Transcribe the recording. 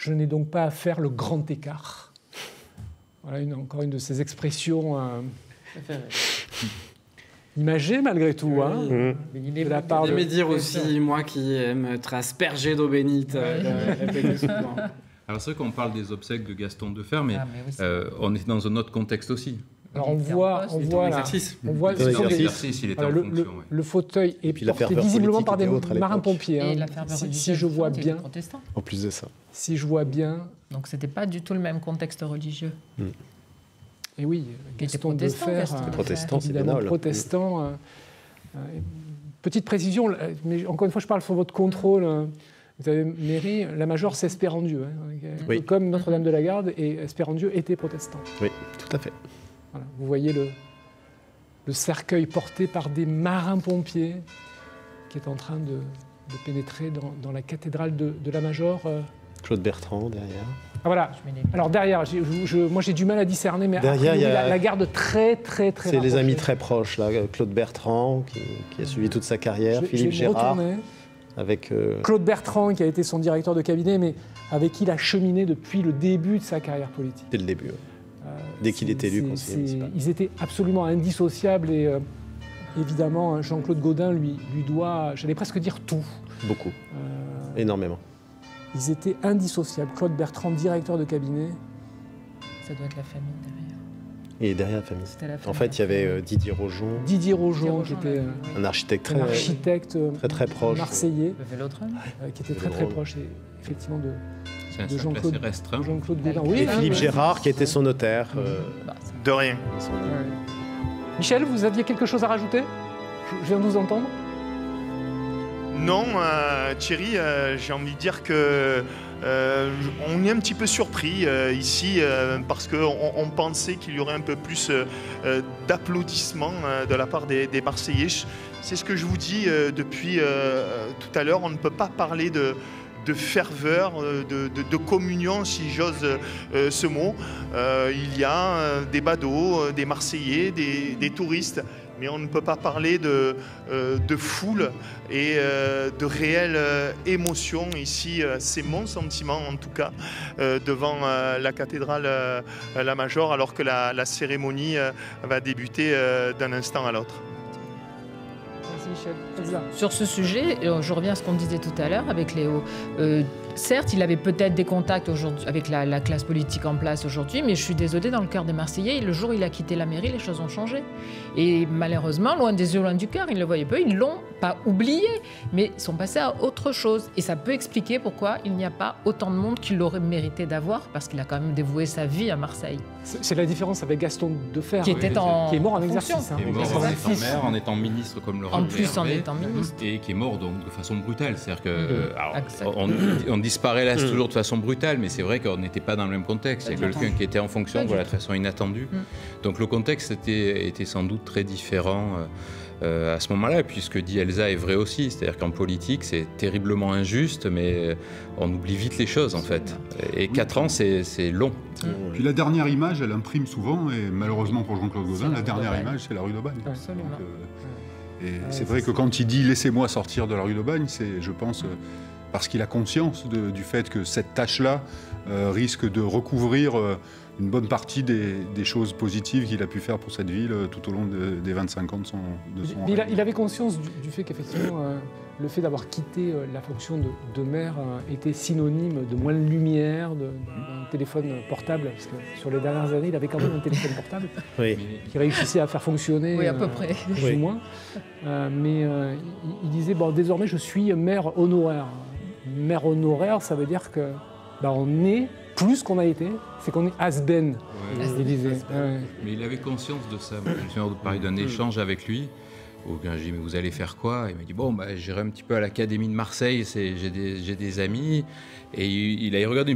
Je n'ai donc pas à faire le grand écart. Voilà encore une de ces expressions imagées malgré tout. Hein, de la part de dire aussi, moi qui aime être aspergé d'eau bénite, répéter souvent. Alors c'est vrai qu'on parle des obsèques de Gaston Defferre, mais on est dans un autre contexte aussi. Alors on voit l'exercice, il est en fonction. Le fauteuil est porté visiblement par des marins-pompiers. Et la ferveur religieuse, je vois bien. En plus de ça. Si je vois bien. Donc c'était pas du tout le même contexte religieux. Et oui, Gaston Defferre, protestant, c'est évidemment bénol. protestant. Petite précision, mais encore une fois, je parle sur votre contrôle. Vous avez mairie, la Major, c'est Espérandieu. Oui. Comme Notre-Dame de la Garde, et Espérandieu était protestant. Oui, tout à fait. Voilà. Vous voyez le cercueil porté par des marins-pompiers qui est en train de pénétrer dans la cathédrale de la Major. Claude Bertrand, derrière. Ah, voilà. Alors derrière, moi j'ai du mal à discerner, mais derrière, il y a la garde très c'est les amis très proches, là. Claude Bertrand, qui a suivi toute sa carrière, Philippe Gérard. Avec Claude Bertrand, qui a été son directeur de cabinet, mais avec qui il a cheminé depuis le début de sa carrière politique. Dès le début, dès qu'il est élu conseiller municipal. Ils étaient absolument indissociables et évidemment, Jean-Claude Gaudin lui doit, j'allais presque dire tout. Beaucoup, énormément. Ils étaient indissociables. Claude Bertrand, directeur de cabinet. Ça doit être la famille derrière. Et derrière la famille. En fait, il y avait Didier Rojon. Didier Rojon, qui était un architecte très proche. Marseillais, qui était très proche, effectivement, de Jean-Claude Gaudin. Et Philippe Gérard, qui était son notaire. De rien. Michel, vous aviez quelque chose à rajouter? Je viens de vous entendre. Non, Thierry, j'ai envie de dire que on est un petit peu surpris ici parce qu'on pensait qu'il y aurait un peu plus d'applaudissements de la part des Marseillais. C'est ce que je vous dis depuis tout à l'heure. On ne peut pas parler de ferveur, de communion, si j'ose ce mot. Il y a des badauds, des Marseillais, des touristes. Mais on ne peut pas parler de foule et de réelle émotion ici. C'est mon sentiment, en tout cas, devant la cathédrale La Major, alors que la cérémonie va débuter d'un instant à l'autre. Merci Michel. Sur ce sujet, je reviens à ce qu'on disait tout à l'heure avec Léo. Certes, il avait peut-être des contacts aujourd'hui avec la classe politique en place aujourd'hui, mais je suis désolée, dans le cœur des Marseillais, le jour où il a quitté la mairie, les choses ont changé. Et malheureusement, loin des yeux, loin du cœur, ils ne le voyaient pas, ils ne l'ont pas oublié, mais ils sont passés à autre chose. Et ça peut expliquer pourquoi il n'y a pas autant de monde qu'il aurait mérité d'avoir, parce qu'il a quand même dévoué sa vie à Marseille. C'est la différence avec Gaston Defferre, qui est mort en exercice. Qui est mort en étant maire, en étant ministre comme le en plus en étant ministre. Et qui est mort donc de façon brutale. C'est-à-dire que on disparaît là toujours de façon brutale, mais c'est vrai qu'on n'était pas dans le même contexte. Il y a quelqu'un qui était en fonction de façon inattendue. Donc le contexte était sans doute très différent à ce moment-là, puis ce que dit Elsa est vrai aussi. C'est-à-dire qu'en politique, c'est terriblement injuste, mais on oublie vite les choses en fait. Et 4 ans, c'est long. Puis la dernière image, elle imprime souvent, et malheureusement pour Jean-Claude Gaudin, la dernière image, c'est la rue d'Aubagne. Absolument. Et c'est vrai que quand il dit « laissez-moi sortir de la rue d'Aubagne », c'est, je pense, parce qu'il a conscience du fait que cette tâche-là risque de recouvrir une bonne partie des choses positives qu'il a pu faire pour cette ville tout au long des 25 ans de son règne. Il avait conscience du fait qu'effectivement, le fait d'avoir quitté la fonction de maire était synonyme de moins de lumière, d'un téléphone portable, parce que sur les dernières années, il avait quand même un téléphone portable qui réussissait à faire fonctionner, oui, à peu près. Plus ou moins. Mais il disait, bon, désormais, je suis maire honoraire. Maire honoraire, ça veut dire que on est plus qu'on a été, c'est qu'on est has-been, il disait. Mais il avait conscience de ça. Je me souviens de parler d'un échange avec lui, où j'ai dit, mais vous allez faire quoi? Il m'a dit, bon, j'irai un petit peu à l'Académie de Marseille, j'ai des amis. Et il a regardé une